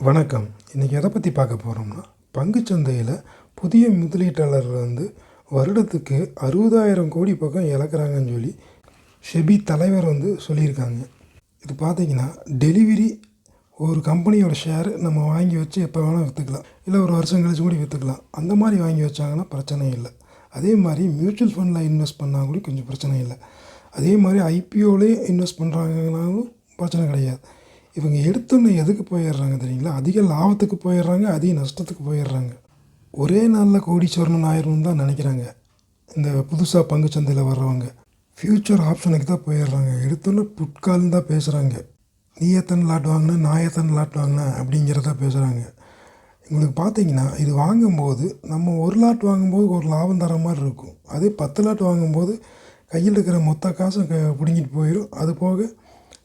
வணக்கம். இன்றைக்கி எதை பற்றி பார்க்க போகிறோம்னா, பங்குச்சந்தையில் புதிய முதலீட்டாளர்கள் வருடத்துக்கு 60,000 கோடி பக்கம் இழக்கிறாங்கன்னு சொல்லி செபி தலைவர் சொல்லியிருக்காங்க. இது பார்த்திங்கன்னா டெலிவரி ஒரு கம்பெனியோட ஷேர் நம்ம வாங்கி வச்சு எப்போ வேணால் விற்றுக்கலாம், இல்லை ஒரு வருஷம் கழிச்சு கூட விற்றுக்கலாம். அந்த மாதிரி வாங்கி வச்சாங்கன்னா பிரச்சனை இல்லை. அதே மாதிரி மியூச்சுவல் ஃபண்டில் இன்வெஸ்ட் பண்ணால் கூட கொஞ்சம் பிரச்சனை இல்லை. அதே மாதிரி ஐபிஓலேயே இன்வெஸ்ட் பண்ணுறாங்கனாலும் பிரச்சனை கிடையாது. இவங்க எடுத்தோன்னே எதுக்கு போயிடுறாங்க தெரியுங்களா? அதிக லாபத்துக்கு போயிடுறாங்க, அதிக நஷ்டத்துக்கு போயிடுறாங்க. ஒரே நாளில் கோடீஸ்வரன் ஆயிரம்னு தான் நினைக்கிறாங்க இந்த புதுசாக பங்குச்சந்தையில் வர்றவங்க. ஃப்யூச்சர் ஆப்ஷனுக்கு தான் போயிடுறாங்க. எடுத்தோன்னே புட்கால்னு தான் பேசுகிறாங்க. நீ எத்தனை லாட் வாங்கினா, நான் எத்தனை லாட் வாங்கினேன் அப்படிங்கிறத பேசுகிறாங்க. உங்களுக்கு பார்த்தீங்கன்னா இது வாங்கும்போது நம்ம ஒரு லாட் வாங்கும்போது ஒரு லாபம் தர மாதிரி இருக்கும். அதே 10 லாட் வாங்கும்போது கையில் இருக்கிற மொத்த காசும் பிடுங்கிட்டு போயிடும். அது போக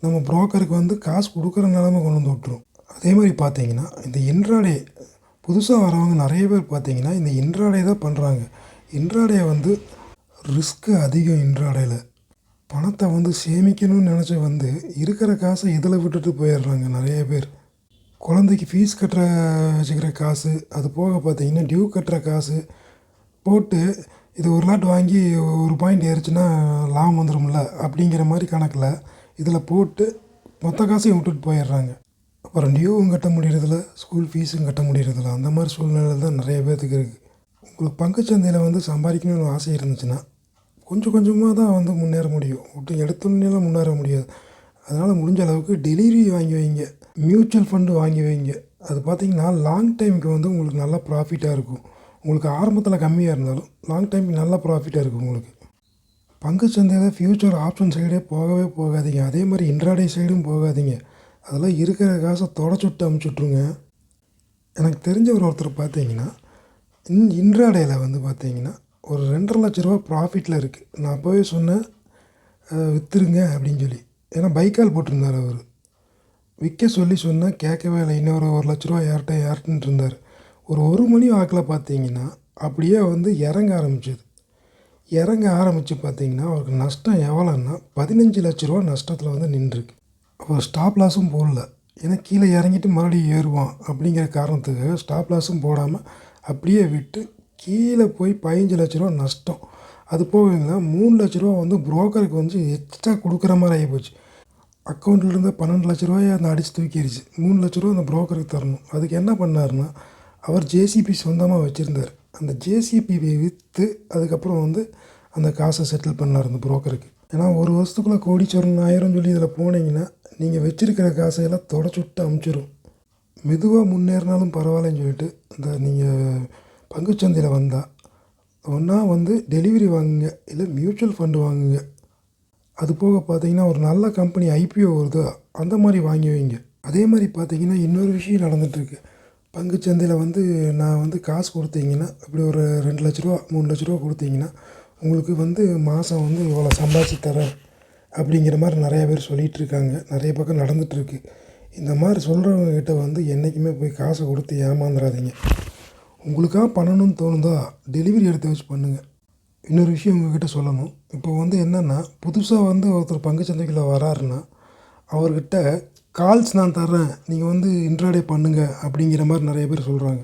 நம்ம புரோக்கருக்கு காசு கொடுக்குற நிலமை கொண்டு விட்டுரும். அதே மாதிரி பார்த்தீங்கன்னா இந்த இன்ட்ராடே புதுசாக வரவங்க நிறைய பேர் பார்த்தீங்கன்னா இந்த இன்ட்ராடே தான் பண்ணுறாங்க. இன்ட்ராடே ரிஸ்க்கு அதிகம். இன்ட்ராடேயில் பணத்தை சேமிக்கணும்னு நினச்சி இருக்கிற காசை இதில் விட்டுட்டு போயிடுறாங்க நிறைய பேர். குழந்தைக்கு ஃபீஸ் கட்டுற வச்சுக்கிற காசு, அது போக பார்த்தீங்கன்னா டியூ கட்டுற காசு போட்டு இது ஒரு லாட் வாங்கி ஒரு பாயிண்ட் ஏறிச்சுன்னா லாபம் வந்துடும்ல அப்படிங்கிற மாதிரி கணக்கில் இதில் போட்டு மொத்த காசையும் விட்டுட்டு போயிடுறாங்க. அப்புறம் டியூவும் கட்ட முடியறதில்ல, ஸ்கூல் ஃபீஸும் கட்ட முடியறதில்ல. அந்த மாதிரி சூழ்நிலை தான் நிறைய பேர்த்துக்கு இருக்குது. உங்களுக்கு பங்குச்சந்தையில் சம்பாதிக்கணும்னு ஆசை இருந்துச்சுன்னா கொஞ்சம் கொஞ்சமாக தான் முன்னேற முடியும். விட்டு எடுத்தோன்னெலாம் முன்னேற முடியாது. அதனால் முடிஞ்ச அளவுக்கு டெலிவரி வாங்கி வைங்க, மியூச்சுவல் ஃபண்டு வாங்கி வைங்க. அது பார்த்திங்கன்னா லாங் டைமுக்கு உங்களுக்கு நல்ல ப்ராஃபிட்டாக இருக்கும். உங்களுக்கு ஆரம்பத்தில் கம்மியாக இருந்தாலும் லாங் டைமுக்கு நல்ல ப்ராஃபிட்டாக இருக்கும் உங்களுக்கு. பங்குச்சந்தையில் ஃப்யூச்சர் ஆப்ஷன் சைடே போகவே போகாதீங்க. அதே மாதிரி இன்ட்ராடே சைடும் போகாதீங்க. அதெல்லாம் இருக்கிற காசை தொடச்சுட்டு அமுச்சுட்ருங்க. எனக்கு தெரிஞ்ச ஒருத்தர் பார்த்தீங்கன்னா இன்ட்ராடேயில் பார்த்தீங்கன்னா ஒரு 2.5 லட்ச ரூபா ப்ராஃபிட்டில் இருக்குது. நான் அப்போவே சொன்னேன் விற்றுருங்க அப்படின்னு சொல்லி. ஏன்னா பைக்கால் போட்டிருந்தார் அவர். விற்க சொன்னால் கேட்கவே இல்லை. இன்னொரு 1 லட்ச ரூபா யார்ட்டுன்ட்டு இருந்தார். ஒரு மணி வாக்கில் பார்த்தீங்கன்னா அப்படியே இறங்க ஆரம்பிச்சது. பார்த்தீங்கன்னா அவருக்கு நஷ்டம் எவ்வளோன்னா 15 லட்ச ரூபா நஷ்டத்தில் நின்றுருக்கு. அவர் ஸ்டாப் லாஸும் போடல. ஏன்னா கீழே இறங்கிட்டு மறுபடியும் ஏறுவான் அப்படிங்கிற காரணத்துக்காக ஸ்டாப் லாஸும் போடாமல் அப்படியே விட்டு கீழே போய் 15 லட்ச ரூபா நஷ்டம். அது போவீங்களா 3 லட்ச ரூபா புரோக்கருக்கு எக்ஸ்ட்ரா கொடுக்குற மாதிரி ஆகிப்போச்சு. அக்கௌண்ட்லேருந்து 12 லட்ச ரூபாயை அடித்து தூக்கிடுச்சு. 3 லட்ச ரூபா அந்த புரோக்கருக்கு தரணும். அதுக்கு என்ன பண்ணார்னா, அவர் ஜேசிபி சொந்தமாக வச்சுருந்தார். அந்த ஜேசிபியை விற்று அதுக்கப்புறம் அந்த காசை செட்டில் பண்ணார் அந்த புரோக்கருக்கு. ஏன்னா ஒரு வருஷத்துக்குள்ளே கோடீஸ்வரன் ஆயிரம் சொல்லி இதில் போனீங்கன்னா நீங்கள் வச்சுருக்கிற காசையெல்லாம் தொடச்சுட்டு அமுச்சிடும். மெதுவாக முன்னேறினாலும் பரவாயில்லன்னு சொல்லிட்டு இந்த நீங்கள் பங்குச்சந்தையில் வந்தால் ஒன்றா டெலிவரி வாங்குங்க, இல்லை மியூச்சுவல் ஃபண்டு வாங்குங்க. அது போக பார்த்தீங்கன்னா ஒரு நல்ல கம்பெனி ஐபிஓ வருதோ அந்த மாதிரி வாங்கி வைங்க. அதே மாதிரி பார்த்தீங்கன்னா இன்னொரு விஷயம் நடந்துகிட்ருக்கு. பங்குச்சந்தையில் நான் காசு கொடுத்தீங்கன்னா இப்படி ஒரு 2 லட்ச ரூபா 3 லட்ச ரூபா கொடுத்தீங்கன்னா உங்களுக்கு மாதம் இவ்வளோ சம்பாதிச்சு தரேன் அப்படிங்கிற மாதிரி நிறையா பேர் சொல்லிகிட்டு இருக்காங்க. நிறைய பக்கம் நடந்துகிட்ருக்கு. இந்த மாதிரி சொல்கிறவங்ககிட்ட என்றைக்குமே போய் காசை கொடுத்து ஏமாந்துடாதீங்க. உங்களுக்காக பண்ணணும்னு தோணுதா டெலிவரி எடுத்து வச்சு பண்ணுங்கள். இன்னொரு விஷயம் உங்கள்கிட்ட சொல்லணும். இப்போ என்னென்னா புதுசாக ஒருத்தர் பங்குச்சந்தைக்குள்ளே வராருன்னா அவர்கிட்ட கால்ஸ் நான் தர்றேன், நீங்கள் இன்ட்ராடே பண்ணுங்கள் அப்படிங்கிற மாதிரி நிறைய பேர் சொல்கிறாங்க.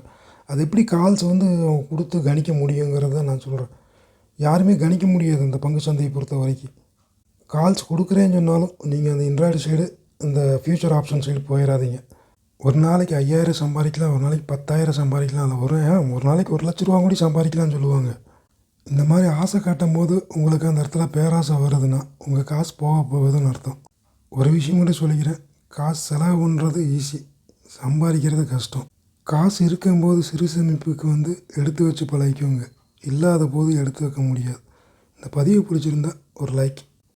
அது எப்படி கால்ஸ் அவங்க கொடுத்து கணிக்க முடியுங்கிறத நான் சொல்கிறேன். யாருமே கணிக்க முடியாது இந்த பங்குச்சந்தையை பொறுத்த வரைக்கும். கால்ஸ் கொடுக்குறேன்னு சொன்னாலும் நீங்கள் அந்த இன்ட்ராடே சைடு இந்த ஃப்யூச்சர் ஆப்ஷன் சைடு போயிடாதீங்க. ஒரு நாளைக்கு 5,000 சம்பாதிக்கலாம், ஒரு நாளைக்கு 10,000 சம்பாதிக்கலாம். அதில் ஒரு நாளைக்கு 1 லட்ச ரூபா கூட சம்பாதிக்கலாம்னு சொல்லுவாங்க. இந்த மாதிரி ஆசை காட்டும் போது உங்களுக்கு அந்த இடத்துல பேராசை வருதுன்னா உங்கள் காசு போக போகுதுன்னு அர்த்தம். ஒரு விஷயம் மட்டும் சொல்லிக்கிறேன், காசு செலவு பண்ணுறது ஈஸி, சம்பாதிக்கிறது கஷ்டம். காசு இருக்கும்போது சிறு சேமிப்புக்கு எடுத்து வச்சு பழகிக்கோங்க. இல்லாத போது எடுத்து வைக்க முடியாது. இந்த பதிவு பிடிச்சிருந்தா ஒரு லைக்.